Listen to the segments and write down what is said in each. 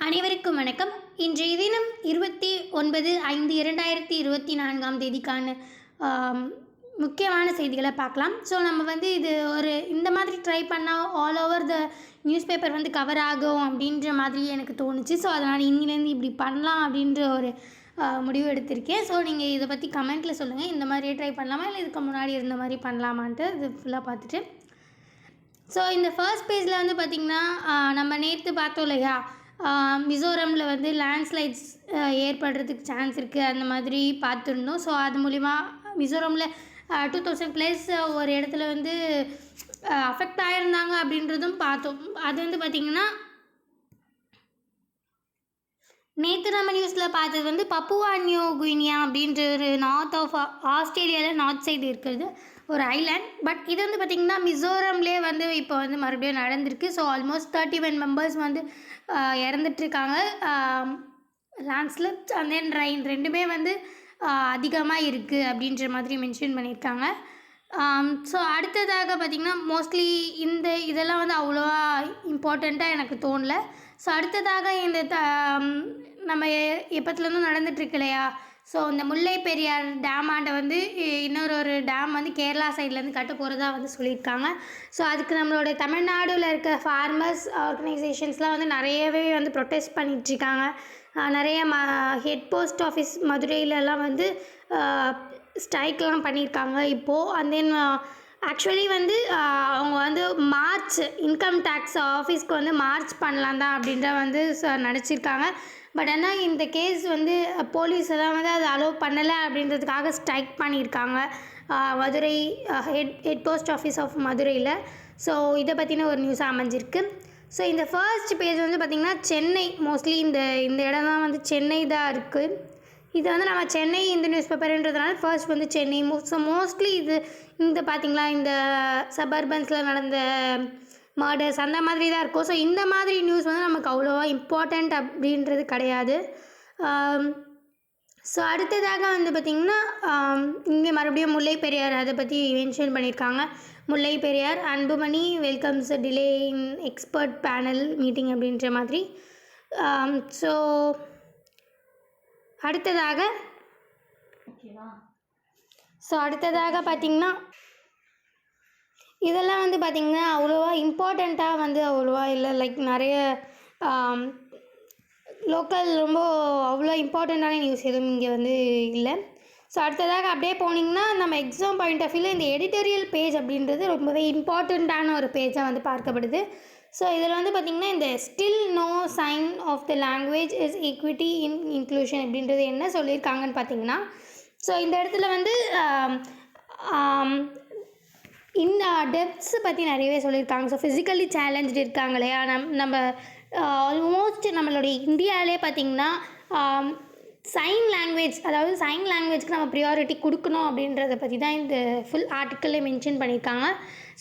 அனைவருக்கும் வணக்கம். இன்றைய தினம் 29/5/2024 ஆம், முக்கியமான செய்திகளை பார்க்கலாம். ஸோ நம்ம வந்து இது இந்த மாதிரி ட்ரை பண்ணால் all over the news paper வந்து கவர் ஆகும் அப்படின்ற மாதிரி எனக்கு தோணுச்சு. ஸோ அதனால் இன்னிலேருந்து இப்படி பண்ணலாம் அப்படின்ற ஒரு முடிவு எடுத்திருக்கேன். ஸோ நீங்கள் இதை பற்றி கமெண்ட்டில் சொல்லுங்கள். இந்த மாதிரியே ட்ரை பண்ணலாமா, இல்லை இதுக்கு முன்னாடி இருந்த மாதிரி பண்ணலாமான்ட்டு இது ஃபுல்லாக பார்த்துட்டு. ஸோ இந்த ஃபர்ஸ்ட் பேஜில் வந்து பார்த்திங்கன்னா நம்ம நேற்று பார்த்தோம் இல்லையா, மிசோரமில் வந்து லேண்ட்ஸ்லைட்ஸ் ஏற்படுறதுக்கு சான்ஸ் இருக்குது அந்த மாதிரி பார்த்துருந்தோம். ஸோ அது மூலிமா மிசோரமில் 2000+ ஒரு இடத்துல வந்து அஃபெக்ட் ஆகிருந்தாங்க அப்படின்றதும் பார்த்தோம். அது வந்து பார்த்திங்கன்னா நேற்று நம்ம நியூஸில் பார்த்தது வந்து பப்புவா நியூ கினியா அப்படின்ற ஒரு நார்த் ஆஃப் ஆஸ்திரேலியாவில் நார்த் சைடு இருக்கிறது ஒரு ஐலாண்ட். பட் இது வந்து பார்த்திங்கன்னா மிசோரம்லேயே வந்து இப்போ வந்து மறுபடியும் நடந்திருக்கு. ஸோ ஆல்மோஸ்ட் 31 மெம்பர்ஸ் வந்து இறந்துட்டுருக்காங்க. லேண்ட்ஸ்லைப்ஸ் அண்ட் தென் ரெயின் ரெண்டுமே வந்து அதிகமாக இருக்குது அப்படின்ற மாதிரி மென்ஷன் பண்ணியிருக்காங்க. ஸோ அடுத்ததாக பார்த்திங்கன்னா மோஸ்ட்லி இதெல்லாம் வந்து அவ்வளோவா இம்பார்ட்டண்ட்டாக எனக்கு தோணலை. ஸோ அடுத்ததாக நம்ம எப்பத்துலேருந்தும் நடந்துகிட்ருக்கு இல்லையா, ஸோ இந்த முல்லை பெரியார் டேமாண்ட வந்து இன்னொரு டேம் வந்து கேரளா சைட்லேருந்து கட்ட போகிறதா வந்து சொல்லியிருக்காங்க. ஸோ அதுக்கு நம்மளோட தமிழ்நாடுல இருக்க ஃபார்மர்ஸ் ஆர்கனைசேஷன்ஸ்லாம் வந்து நிறையவே வந்து ப்ரொட்டஸ்ட் பண்ணிகிட்ருக்காங்க. நிறைய ஹெட் போஸ்ட் ஆஃபீஸ் மதுரையிலலாம் வந்து ஸ்ட்ரைக்லாம் பண்ணியிருக்காங்க இப்போது. அண்ட் தென் ஆக்சுவலி வந்து அவங்க வந்து மார்ச் இன்கம் டேக்ஸ் ஆஃபீஸ்க்கு வந்து மார்ச் பண்ணலாம் தான் அப்படின்ற வந்து நினச்சிருக்காங்க. பட் ஆனால் இந்த கேஸ் வந்து போலீஸ் எல்லாம் வந்து அதை அலோவ் பண்ணலை அப்படின்றதுக்காக ஸ்ட்ரைக் பண்ணியிருக்காங்க Madurai head post office of மதுரையில். ஸோ இதை பற்றின ஒரு நியூஸாக அமைஞ்சிருக்கு. ஸோ இந்த ஃபர்ஸ்ட் பேஜ் வந்து பார்த்திங்கன்னா சென்னை, மோஸ்ட்லி இந்த இடம் தான் வந்து சென்னை தான் இருக்குது. இது வந்து நம்ம சென்னை இந்த நியூஸ் பேப்பர்ன்றதுனால ஃபர்ஸ்ட் வந்து சென்னை. ஸோ மோஸ்ட்லி இந்த பார்த்திங்களா இந்த சபர்பன்ஸில் நடந்த மர்டர்ஸ் அந்த மாதிரி தான் இருக்கும். ஸோ இந்த மாதிரி நியூஸ் வந்து நமக்கு அவ்வளோவா இம்பார்ட்டண்ட் அப்படின்றது கிடையாது. ஸோ அடுத்ததாக வந்து பார்த்திங்கன்னா இங்கே மறுபடியும் முல்லை பெரியார் அதை பற்றி மென்ஷன் பண்ணியிருக்காங்க. Mullai Periyar Anbumani welcomes delay in expert panel meeting அப்படின்ற மாதிரி. ஸோ அடுத்ததாக பார்த்திங்கன்னா இதெல்லாம் வந்து பார்த்திங்கன்னா அவ்வளோவா இம்பார்ட்டண்ட்டாக வந்து அவ்வளோவா இல்லை. லைக் நிறைய லோக்கல் ரொம்ப அவ்வளோ இம்பார்ட்டண்ட்டான நியூஸ் எதுவும் இங்கே வந்து இல்லை. ஸோ அடுத்ததாக அப்படியே போனீங்கன்னா நம்ம எக்ஸாம் பாயிண்ட் ஆஃப் வியூவில் இந்த எடிட்டோரியல் பேஜ் அப்படின்றது ரொம்பவே இம்பார்ட்டண்ட்டான ஒரு பேஜாக வந்து பார்க்கப்படுது. ஸோ இதில் வந்து பார்த்திங்கன்னா இந்த still no sign of the language is equity in inclusion அப்படின்றது என்ன சொல்லியிருக்காங்கன்னு பார்த்திங்கன்னா, ஸோ இந்த இடத்துல வந்து இந்த டெப்த்ஸ் பற்றி நிறையவே சொல்லியிருக்காங்க. ஸோ ஃபிசிக்கலி சேலஞ்சு இருக்காங்க இல்லையா, நம்ம ஆல்மோஸ்ட் நம்மளுடைய இந்தியாவிலே பார்த்திங்கன்னா சைன் லாங்குவேஜ், அதாவது சைன் லாங்குவேஜ்க்கு நம்ம ப்ரியாரிட்டி கொடுக்கணும் அப்படின்றத பற்றி தான் இந்த ஃபுல் ஆர்டிக்கிளில் மென்ஷன் பண்ணியிருக்காங்க.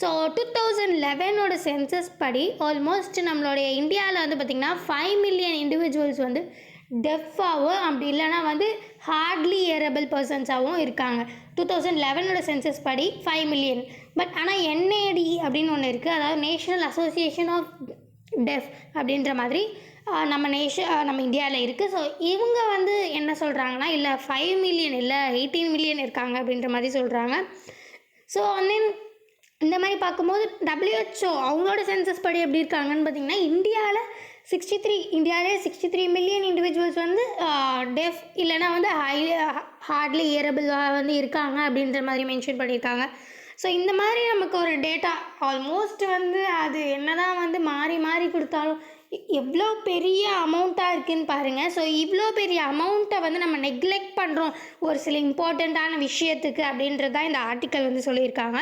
ஸோ 2011 சென்சஸ் படி ஆல்மோஸ்ட் நம்மளுடைய இந்தியாவில் வந்து பார்த்திங்கன்னா 5 மில்லியன் இண்டிவிஜுவல்ஸ் வந்து டெஃபாகவும் அப்படி இல்லைனா வந்து ஹார்ட்லி ஏரபிள் பர்சன்ஸாகவும் இருக்காங்க. 2011 சென்சஸ் படி 5 மில்லியன். பட் ஆனால் NAD அப்படின்னு ஒன்று இருக்குது, அதாவது நேஷ்னல் அசோசியேஷன் ஆஃப் டெஃப் அப்படின்ற மாதிரி நம்ம இந்தியாவில் இருக்குது. ஸோ இவங்க வந்து என்ன சொல்கிறாங்கன்னா, இல்லை 5 மில்லியன் இல்லை 18 மில்லியன் இருக்காங்க அப்படின்ற மாதிரி சொல்கிறாங்க. ஸோ தென் இந்த மாதிரி பார்க்கும்போது WHO அவங்களோட சென்சஸ் படி எப்படி இருக்காங்கன்னு பார்த்திங்கன்னா இந்தியாவிலே 63 மில்லியன் இண்டிவிஜுவல்ஸ் வந்து டெஃப் இல்லைனா வந்து ஹார்ட்லி ஏரபிளாக வந்து இருக்காங்க அப்படின்ற மாதிரி மென்ஷன் பண்ணியிருக்காங்க. ஸோ இந்த மாதிரி நமக்கு ஒரு டேட்டா ஆல்மோஸ்ட் வந்து அது என்ன தான் வந்து மாறி கொடுத்தாலும் எவ்வளோ பெரிய அமௌண்ட்டாக இருக்குதுன்னு பாருங்கள். ஸோ இவ்வளோ பெரிய அமௌண்ட்டை வந்து நம்ம நெக்லெக்ட் பண்ணுறோம் ஒரு சில இம்பார்ட்டண்ட்டான விஷயத்துக்கு அப்படின்றது தான் இந்த ஆர்டிக்கல் வந்து சொல்லியிருக்காங்க.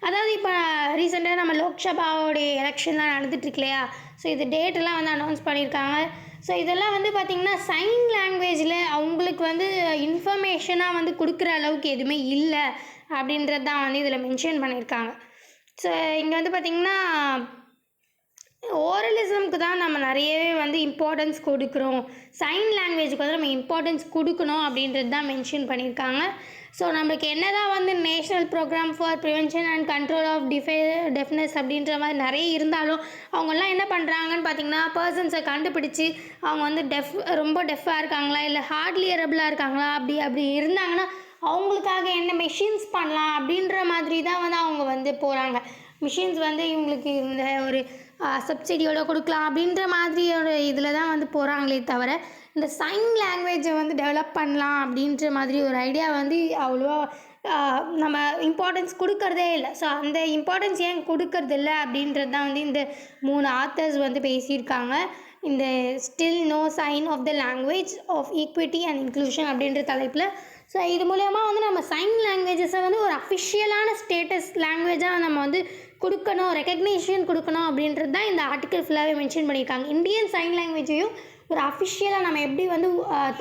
அதாவது இப்போ ரீசெண்டாக நம்ம லோக்சபாவோடைய எலெக்ஷன்லாம் நடந்துகிட்ருக்கு இல்லையா, ஸோ இது டேட்டெல்லாம் வந்து அனௌன்ஸ் பண்ணியிருக்காங்க. ஸோ இதெல்லாம் வந்து பார்த்திங்கன்னா சைன் லாங்குவேஜில் அவங்களுக்கு வந்து இன்ஃபர்மேஷனாக வந்து கொடுக்குற அளவுக்கு எதுவுமே இல்லை அப்படின்றது தான் வந்து இதில் மென்ஷன் பண்ணியிருக்காங்க. ஸோ இங்கே வந்து பார்த்திங்கன்னா ஓரலிசம்க்கு தான் நம்ம நிறையவே வந்து இம்பார்ட்டன்ஸ் கொடுக்குறோம். சைன் லாங்குவேஜுக்கு வந்து நம்ம இம்பார்ட்டன்ஸ் கொடுக்கணும் அப்படின்றது தான் மென்ஷன் பண்ணியிருக்காங்க. ஸோ நம்மளுக்கு என்ன தான் வந்து national programme for prevention and control of deafness அப்படின்ற மாதிரி நிறைய இருந்தாலும் அவங்கெல்லாம் என்ன பண்ணுறாங்கன்னு பார்த்தீங்கன்னா, பர்சன்ஸை கண்டுபிடிச்சி அவங்க வந்து ரொம்ப டெஃப்பாக இருக்காங்களா, இல்லை ஹார்ட் லியரபிளாக இருக்காங்களா, அப்படி இருந்தாங்கன்னா அவங்களுக்காக என்ன மெஷின்ஸ் பண்ணலாம் அப்படின்ற மாதிரி தான் வந்து அவங்க வந்து போகிறாங்க. மிஷின்ஸ் வந்து இவங்களுக்கு இந்த ஒரு சப்சிடியோட கொடுக்கலாம் அப்படின்ற மாதிரியோட இதில் தான் வந்து போகிறாங்களே தவிர, இந்த சைன் லாங்குவேஜை வந்து டெவலப் பண்ணலாம் அப்படின்ற மாதிரி ஒரு ஐடியா வந்து அவ்வளோவா நம்ம இம்பார்ட்டன்ஸ் கொடுக்கறதே இல்லை. ஸோ அந்த இம்பார்ட்டன்ஸ் ஏன் கொடுக்கறதில்ல அப்படின்றது தான் வந்து இந்த 3 ஆத்தர்ஸ் வந்து பேசியிருக்காங்க. இந்த still no sign of the language of equity and inclusion அப்படின்ற தலைப்பில். ஸோ இது மூலயமா வந்து நம்ம சைன் லாங்குவேஜஸை வந்து ஒரு அஃபிஷியலான ஸ்டேட்டஸ் லாங்குவேஜாக நம்ம வந்து கொடுக்கணும், ரெக்கக்னேஷன் கொடுக்கணும் அப்படின்றது தான் இந்த ஆர்டிக்கல் ஃபுல்லாகவே மென்ஷன் பண்ணியிருக்காங்க. இந்தியன் சைன் லாங்குவேஜையும் ஒரு அஃபிஷியலாக நம்ம எப்படி வந்து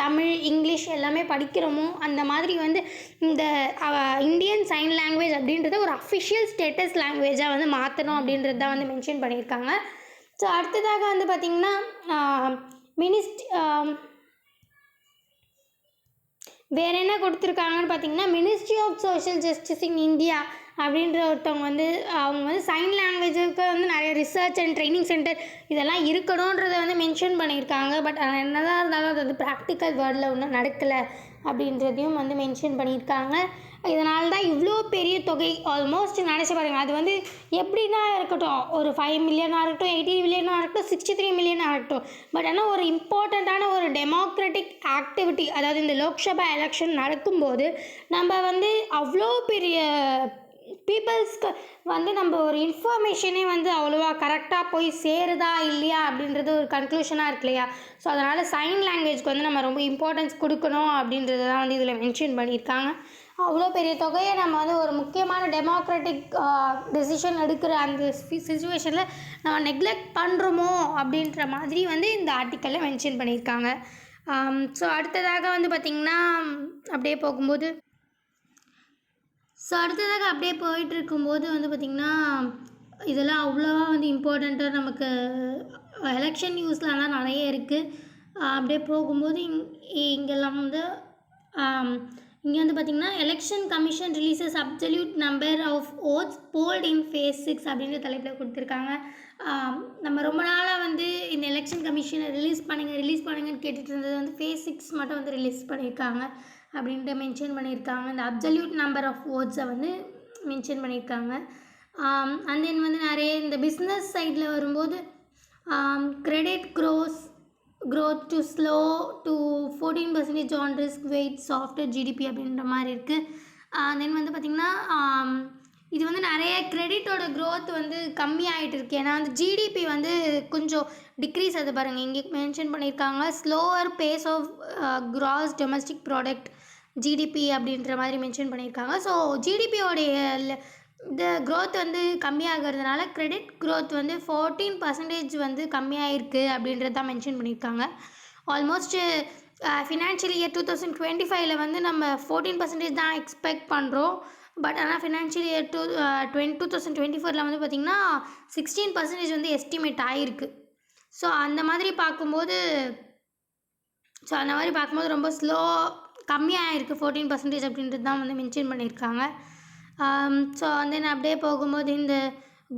தமிழ், இங்கிலீஷ் எல்லாமே படிக்கிறோமோ அந்த மாதிரி வந்து இந்த இந்தியன் சைன் லாங்குவேஜ் அப்படின்றத ஒரு அஃபிஷியல் ஸ்டேட்டஸ் லாங்குவேஜாக வந்து மாற்றணும் அப்படின்றது தான் வந்து மென்ஷன் பண்ணியிருக்காங்க. ஸோ அடுத்ததாக வந்து பார்த்திங்கன்னா வேறு என்ன கொடுத்துருக்காங்கன்னு பார்த்தீங்கன்னா, ministry of social justice in India அப்படின்ற ஒருத்தவங்க வந்து அவங்க வந்து சைன் லாங்குவேஜுக்கு வந்து நிறைய ரிசர்ச் அண்ட் ட்ரைனிங் சென்டர் இதெல்லாம் இருக்கணுன்றதை வந்து மென்ஷன் பண்ணியிருக்காங்க. பட் என்ன தான் இருந்தாலும் அது வந்து ப்ராக்டிக்கல் வேர்ல்டில் ஒன்றும் நடக்கலை அப்படின்றதையும் வந்து மென்ஷன் பண்ணியிருக்காங்க. இதனால தான் இவ்வளோ பெரிய தொகை ஆல்மோஸ்ட் நினச்சி பாருங்கள். அது வந்து எப்படின்னா இருக்கட்டும், ஒரு 5 மில்லியனாக இருக்கட்டும், 18 மில்லியனாக இருக்கட்டும், 63 மில்லியனாக இருக்கட்டும். பட் ஆனால் ஒரு இம்பார்ட்டண்ட்டான ஒரு டெமோக்ராட்டிக் ஆக்டிவிட்டி, அதாவது இந்த லோக்சபா எலெக்ஷன் நடக்கும்போது நம்ம வந்து அவ்வளோ பெரிய பீப்புள்ஸ்க்கு வந்து நம்ம ஒரு இன்ஃபர்மேஷனே வந்து அவ்வளோவா கரெக்டாக போய் சேருதா இல்லையா அப்படின்றது ஒரு கன்க்ளூஷனாக இருக்கு இல்லையா. ஸோ அதனால் சைன் லாங்குவேஜ்க்கு வந்து நம்ம ரொம்ப இம்பார்ட்டன்ஸ் கொடுக்கணும் அப்படின்றது தான் வந்து இதில் மென்ஷன் பண்ணியிருக்காங்க. அவ்வளோ பெரிய தொகையை நம்ம வந்து ஒரு முக்கியமான டெமோக்ராட்டிக் டெசிஷன் எடுக்கிற அந்த சிச்சுவேஷனில் நம்ம நெக்லெக்ட் பண்ணுறோமோ அப்படின்ற மாதிரி வந்து இந்த ஆர்டிக்கலில் மென்ஷன் பண்ணியிருக்காங்க. ஸோ அடுத்ததாக வந்து பார்த்திங்கன்னா அப்படியே போயிட்டுருக்கும்போது வந்து பார்த்திங்கன்னா, இதெல்லாம் அவ்வளோவா வந்து இம்பார்ட்டண்ட்டாக நமக்கு எலெக்ஷன் நியூஸ்லலாம் நிறைய இருக்குது. அப்படியே போகும்போது இங்கெல்லாம் வந்து இங்கே வந்து பார்த்திங்கன்னா, election commission releases absolute number of votes polled in phase 6 அப்படின்ற தலைப்பில் கொடுத்துருக்காங்க. நம்ம ரொம்ப நாளாக வந்து இந்த எலெக்ஷன் கமிஷனை ரிலீஸ் பண்ணுங்கன்னு கேட்டுட்டு இருந்தது வந்து ஃபேஸ் 6 மட்டும் வந்து ரிலீஸ் பண்ணியிருக்காங்க அப்படின்ட்டு மென்ஷன் பண்ணியிருக்காங்க. இந்த அப்சல்யூட் நம்பர் ஆஃப் ஓட்ஸை வந்து மென்ஷன் பண்ணியிருக்காங்க. அண்ட் தென் வந்து நிறைய இந்த பிஸ்னஸ் சைடில் வரும்போது credit growth to slow to 14% on risk weight softer GDP அப்படின்ற மாதிரி இருக்குது. தென் வந்து பார்த்திங்கன்னா இது வந்து நிறைய கிரெடிட்டோட க்ரோத் வந்து கம்மியாகிட்டு இருக்குது. ஏன்னா வந்து ஜிடிபி வந்து கொஞ்சம் டிக்ரீஸ் ஆகுது பாருங்கள். இங்கே மென்ஷன் பண்ணியிருக்காங்க slower pace of gross domestic product GDP அப்படின்ற மாதிரி மென்ஷன் பண்ணியிருக்காங்க. ஸோ ஜிடிபியோடைய இந்த க்ரோத் வந்து கம்மியாகிறதுனால கிரெடிட் க்ரோத் வந்து 14% வந்து கம்மியாகிருக்கு அப்படின்றது தான் மென்ஷன் பண்ணியிருக்காங்க. ஆல்மோஸ்ட்டு ஃபினான்ஷியல் இயர் 2025 வந்து நம்ம 14% தான் எக்ஸ்பெக்ட் பண்ணுறோம். பட் ஆனால் ஃபினான்ஷியல் இயர் 2024 வந்து பார்த்திங்கன்னா 16% வந்து எஸ்டிமேட் ஆகிருக்கு. ஸோ அந்த மாதிரி பார்க்கும்போது ரொம்ப கம்மியாக இருக்குது 14% அப்படின்றது தான் வந்து மென்ஷன் பண்ணியிருக்காங்க. ஸோ தென் அப்படியே போகும்போது இந்த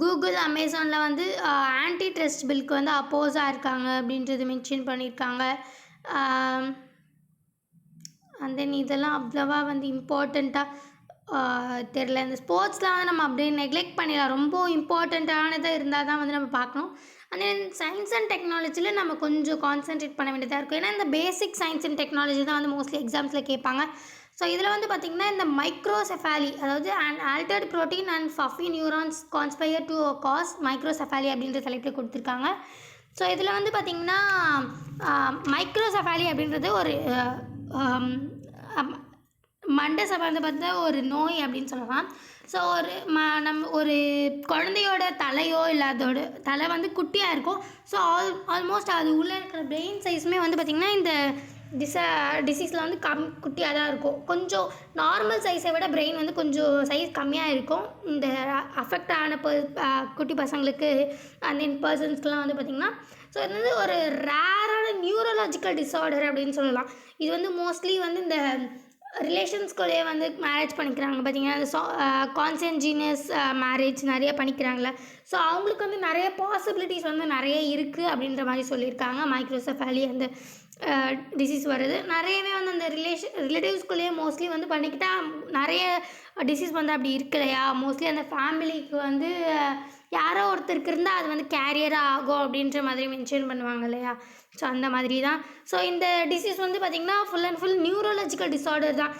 கூகுள், அமேசானில் வந்து ஆன்டி ட்ரஸ்ட் பில்க்கு வந்து அப்போஸாக இருக்காங்க அப்படின்றது மென்ஷன் பண்ணியிருக்காங்க. அண்ட் தென் இதெல்லாம் அவ்வளோவா வந்து இம்பார்ட்டண்ட்டாக தெரில. இந்த ஸ்போர்ட்ஸ்லாம் வந்து நம்ம அப்படியே நெக்லெக்ட் பண்ணிடலாம். ரொம்ப இம்பார்ட்டண்ட்டானதாக இருந்தால் தான் வந்து நம்ம பார்க்கணும். அண்ட் தென் சயின்ஸ் அண்ட் டெக்னாலஜியில் நம்ம கொஞ்சம் கான்சென்ட்ரேட் பண்ண வேண்டியதாக இருக்கும். ஏன்னா இந்த பேசிக் சயின்ஸ் அண்ட் டெக்னாலஜி தான் வந்து மோஸ்ட்லி எக்ஸாம்ஸில் கேட்பாங்க. ஸோ இதில் வந்து பார்த்திங்கன்னா இந்த மைக்ரோசெஃபாலி, அதாவது altered protein and puffy neurons conspire to cause microcephaly அப்படின்ற தலைப்பில் கொடுத்துருக்காங்க. ஸோ இதில் வந்து பார்த்திங்கன்னா மைக்ரோசெஃபாலி அப்படின்றது ஒரு மண்டை சம்பந்தப்பட்ட ஒரு நோய் அப்படின்னு சொல்லலாம். ஸோ ஒரு குழந்தையோட தலையோ இல்லை அதோட தலை வந்து குட்டியாக இருக்கும். ஸோ ஆல்மோஸ்ட் அது உள்ளே இருக்கிற பிரெயின் சைஸுமே வந்து பார்த்திங்கன்னா இந்த டிசீஸில் வந்து குட்டியாக தான் இருக்கும். கொஞ்சம் நார்மல் சைஸை விட பிரெயின் வந்து கொஞ்சம் சைஸ் கம்மியாக இருக்கும். இந்த அஃபெக்ட் ஆன குட்டி பசங்களுக்கு அண்ட் தென் பர்சன்ஸ்க்குலாம் வந்து பார்த்திங்கன்னா, ஸோ இது வந்து ஒரு ரேரான நியூரலாஜிக்கல் டிஸார்டர் அப்படின்னு சொல்லலாம். இது வந்து மோஸ்ட்லி வந்து இந்த ரிலேஷன்ஸ்குள்ளேயே வந்து மேரேஜ் பண்ணிக்கிறாங்க பார்த்தீங்கன்னா, அந்த கான்சென்ஜீனியஸ் மேரேஜ் நிறைய பண்ணிக்கிறாங்கள. ஸோ அவங்களுக்கு வந்து நிறைய பாசிபிலிட்டிஸ் வந்து நிறைய இருக்குது அப்படின்ற மாதிரி சொல்லியிருக்காங்க. மைக்ரோசெஃபாலி அந்த டிசீஸ் வருது நிறையவே வந்து அந்த ரிலேட்டிவ்ஸ்குள்ளேயே மோஸ்ட்லி வந்து பண்ணிக்கிட்டால் நிறைய டிசீஸ் வந்து அப்படி இருக்கு இல்லையா. மோஸ்ட்லி அந்த ஃபேமிலிக்கு வந்து யாரோ ஒருத்தருக்கு இருந்தால் அது வந்து கேரியராக ஆகும் அப்படின்ற மாதிரி மென்ஷன் பண்ணுவாங்க இல்லையா. ஸோ அந்த மாதிரி தான். ஸோ இந்த டிசீஸ் வந்து பார்த்திங்கன்னா full and full neurological disorder தான்.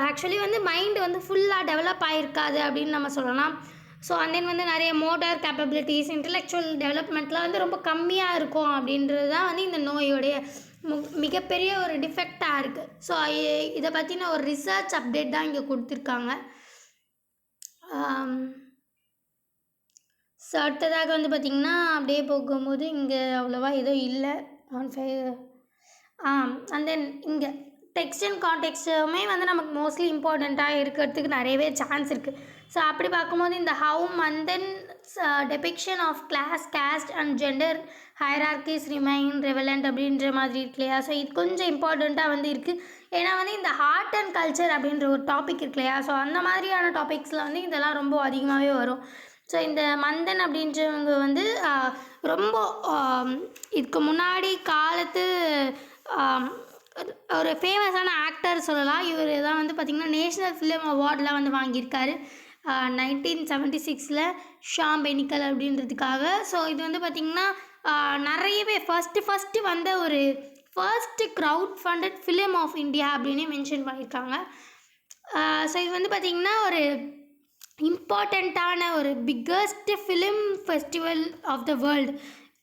ஆக்சுவலி வந்து மைண்டு வந்து ஃபுல்லாக டெவலப் ஆகிருக்காது அப்படின்னு நம்ம சொல்லலாம். ஸோ அண்ட் தென் வந்து நிறைய மோட்டார் கேப்பபிலிட்டிஸ், இன்டலெக்சுவல் டெவலப்மெண்ட்லாம் வந்து ரொம்ப கம்மியாக இருக்கும் அப்படின்றது தான் வந்து இந்த நோயோடைய மிகப்பெரிய ஒரு டிஃபெக்டாக இருக்குது. ஸோ இதை பற்றின ஒரு ரிசர்ச் அப்டேட் தான் இங்கே கொடுத்துருக்காங்க. ஸோ அடுத்ததாக வந்து பார்த்திங்கன்னா அப்படியே போகும்போது இங்கே அவ்வளோவா எதுவும் இல்லை. அண்ட் தென் இங்கே டெக்ஸ்ட் அண்ட் கான்டெக்ஸ்ட்டுமே வந்து நமக்கு மோஸ்ட்லி இம்பார்ட்டண்ட்டாக இருக்கிறதுக்கு நிறையவே சான்ஸ் இருக்குது. ஸோ அப்படி பார்க்கும்போது இந்த how and then depiction of class, caste and gender hierarchies remain relevant அப்படின்ற மாதிரி இருக்கு இல்லையா. ஸோ இது கொஞ்சம் இம்பார்ட்டண்ட்டாக வந்து இருக்குது. ஏன்னா வந்து இந்த ஆர்ட் அண்ட் கல்ச்சர் அப்படின்ற ஒரு டாபிக் இருக்கு இல்லையா. ஸோ அந்த மாதிரியான டாபிக்ஸில் வந்து இதெல்லாம் ரொம்ப அதிகமாகவே வரும். ஸோ இந்த மந்தன் அப்படின்றவங்க வந்து ரொம்ப இதுக்கு முன்னாடி காலத்து ஒரு ஃபேமஸான ஆக்டர் சொல்லலாம். இவர் தான் வந்து பார்த்திங்கன்னா நேஷ்னல் ஃபிலிம் அவார்டெலாம் வந்து வாங்கியிருக்காரு 1976 ஷாம் பெனிக்கல் அப்படின்றதுக்காக. ஸோ இது வந்து பார்த்திங்கன்னா நிறையவே ஃபஸ்ட்டு வந்த ஒரு first crowd funded film of India அப்படின்னே மென்ஷன் பண்ணியிருக்காங்க. ஸோ இது வந்து பார்த்திங்கன்னா ஒரு இம்பார்ட்டண்ட்டான ஒரு biggest film festival of the world,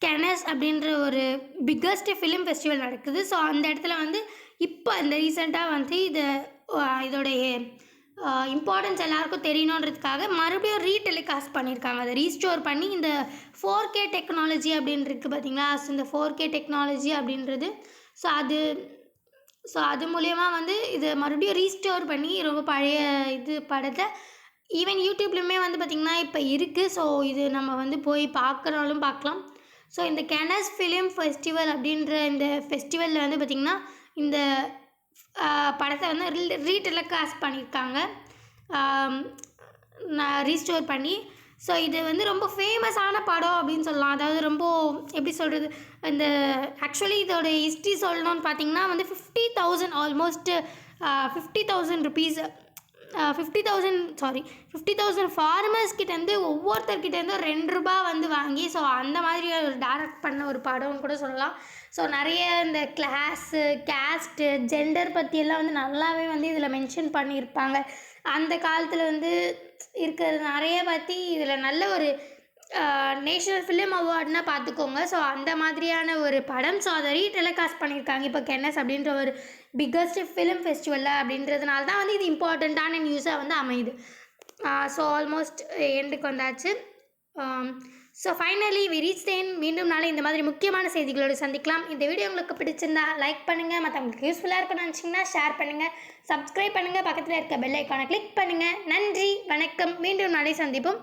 Cannes அப்படின்ற ஒரு பிக்கஸ்ட் ஃபிலிம் ஃபெஸ்டிவல் நடக்குது. ஸோ அந்த இடத்துல வந்து இப்போ இந்த ரீசெண்டாக வந்து இதோடைய இம்பார்ட்டன்ஸ் எல்லாருக்கும் தெரியணுன்றதுக்காக மறுபடியும் ரீடெலிகாஸ்ட் பண்ணியிருக்காங்க. அதை ரீஸ்டோர் பண்ணி இந்த 4K டெக்னாலஜி அப்படின்னு இருக்குது பார்த்தீங்களா. ஸோ இந்த 4K டெக்னாலஜி அப்படின்றது ஸோ அது மூலயமா வந்து இதை மறுபடியும் ரீஸ்டோர் பண்ணி ரொம்ப பழைய படத்தை ஈவன் யூடியூப்லேயுமே வந்து பார்த்திங்கன்னா இப்போ இருக்குது. ஸோ இது நம்ம வந்து போய் பார்க்குறாலும் பார்க்கலாம். ஸோ இந்த கெனஸ் ஃபிலிம் ஃபெஸ்டிவல் அப்படின்ற இந்த ஃபெஸ்டிவலில் வந்து பார்த்திங்கன்னா இந்த படத்தை வந்து ரீடெலிகாஸ்ட் பண்ணியிருக்காங்க ரீஸ்டோர் பண்ணி. ஸோ இது வந்து ரொம்ப ஃபேமஸான படம் அப்படின்னு சொல்லலாம். அதாவது ரொம்ப எப்படி சொல்கிறது, இந்த ஆக்சுவலி இதோட ஹிஸ்ட்ரி சொல்லணும்னு பார்த்திங்கன்னா வந்து 50,000 ஆல்மோஸ்ட் 50,000 ருபீஸ் 50,000 ஃபார்மர்ஸ் கிட்டேருந்து ஒவ்வொருத்தர்கிட்டேருந்து ₹2 வந்து வாங்கி ஸோ அந்த மாதிரி ஒரு டைரக்ட் பண்ண ஒரு படம்னு கூட சொல்லலாம். ஸோ நிறைய இந்த கிளாஸு, கேஸ்ட்டு, ஜெண்டர் பற்றியெல்லாம் வந்து நல்லாவே வந்து இதில் மென்ஷன் பண்ணியிருப்பாங்க. அந்த காலத்தில் வந்து இருக்கிறது நிறைய பற்றி இதில் நல்ல ஒரு நேஷ்னல் ஃபிலிம் அவார்டுனா பார்த்துக்கோங்க. ஸோ அந்த மாதிரியான ஒரு படம். ஸோ அதை ரீடெலிகாஸ்ட் பண்ணியிருக்காங்க இப்போ கென்னஸ் அப்படின்ற ஒரு பிக்கஸ்ட் ஃபிலிம் ஃபெஸ்டிவலில். அப்படின்றதுனால தான் வந்து இது இம்பார்ட்டண்ட்டான நியூஸாக வந்து அமையுது. ஸோ ஆல்மோஸ்ட் எண்டுக்கு வந்தாச்சு. So finally we reach the end. மீண்டும் நாளை இந்த மாதிரி முக்கியமான செய்திகளோடு சந்திக்கலாம். இந்த வீடியோ உங்களுக்கு பிடிச்சிருந்தா லைக் பண்ணுங்கள், மற்றவங்களுக்கு யூஸ்ஃபுல்லாக இருக்குன்னு நினச்சிங்கன்னா ஷேர் பண்ணுங்கள், சப்ஸ்கிரைப் பண்ணுங்கள், பக்கத்தில் இருக்க பெல் ஐக்கானை கிளிக் பண்ணுங்கள். நன்றி, வணக்கம். மீண்டும் நாளை சந்திப்போம்.